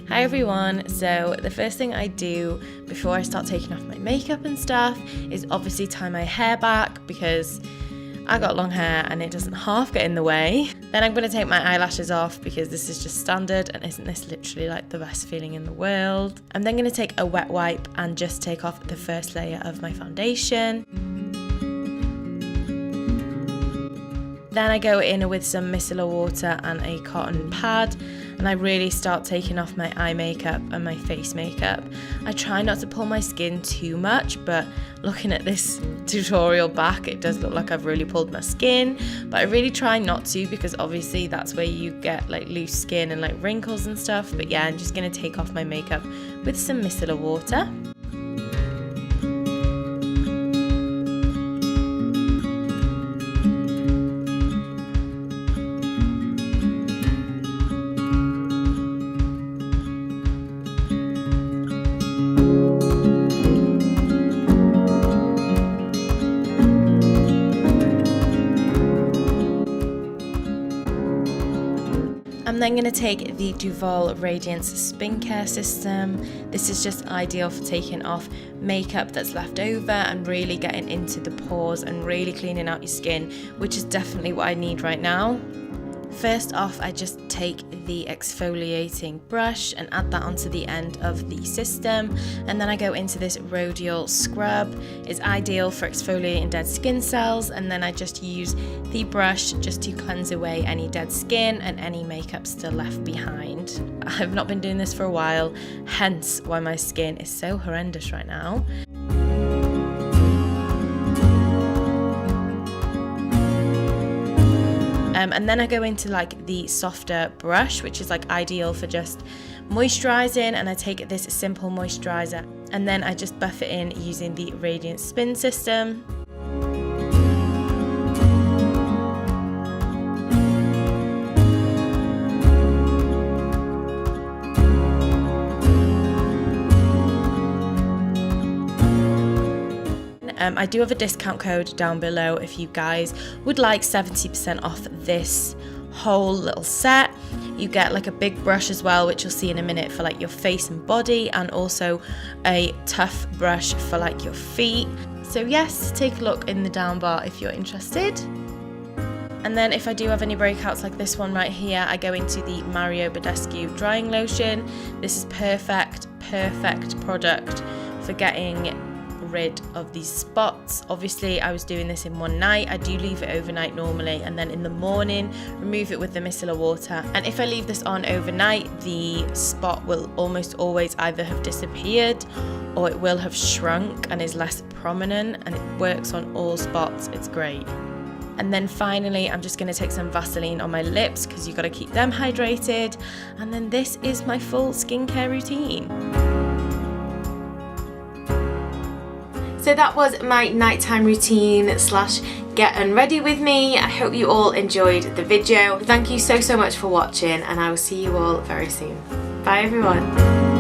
Hi everyone, so the first thing I do before I start taking off my makeup and stuff is obviously tie my hair back because I got long hair and it doesn't half get in the way. Then I'm going to take my eyelashes off because this is just standard, and isn't this literally like the best feeling in the world? I'm then going to take a wet wipe and just take off the first layer of my foundation. Then I go in with some micellar water and a cotton pad, and I really start taking off my eye makeup and my face makeup. I try not to pull my skin too much, but looking at this tutorial back, it does look like I've really pulled my skin, but I really try not to because obviously that's where you get like loose skin and like wrinkles and stuff. But yeah, I'm just gonna take off my makeup with some micellar water. I'm then going to take the DUVOLLE Radiance skincare system. This is just ideal for taking off makeup that's left over and really getting into the pores and really cleaning out your skin, which is definitely what I need right now. First off, I just take the exfoliating brush and add that onto the end of the system, and then I go into this radial scrub. It's ideal for exfoliating dead skin cells, and then I just use the brush just to cleanse away any dead skin and any makeup still left behind. I've not been doing this for a while, hence why my skin is so horrendous right now. And then I go into like the softer brush, which is like ideal for just moisturising, and I take this simple moisturiser and then I just buff it in using the Radiance spin system. I do have a discount code down below if you guys would like 70% off this whole little set. You get like a big brush as well, which you'll see in a minute, for like your face and body, and also a tough brush for like your feet. So yes, take a look in the down bar if you're interested. And then if I do have any breakouts like this one right here, I go into the BADESCU drying lotion. This is perfect product for getting rid of these spots. Obviously I was doing this in one night. I do leave it overnight normally, and then in the morning remove it with the micellar water, and if I leave this on overnight, the spot will almost always either have disappeared or it will have shrunk and is less prominent, and it works on all spots. It's great. And then finally I'm just going to take some Vaseline on my lips because you've got to keep them hydrated, and then this is my full skincare routine. So that was my nighttime routine slash getting ready with me. I hope you all enjoyed the video. Thank you so much for watching, and I will see you all very soon. Bye everyone.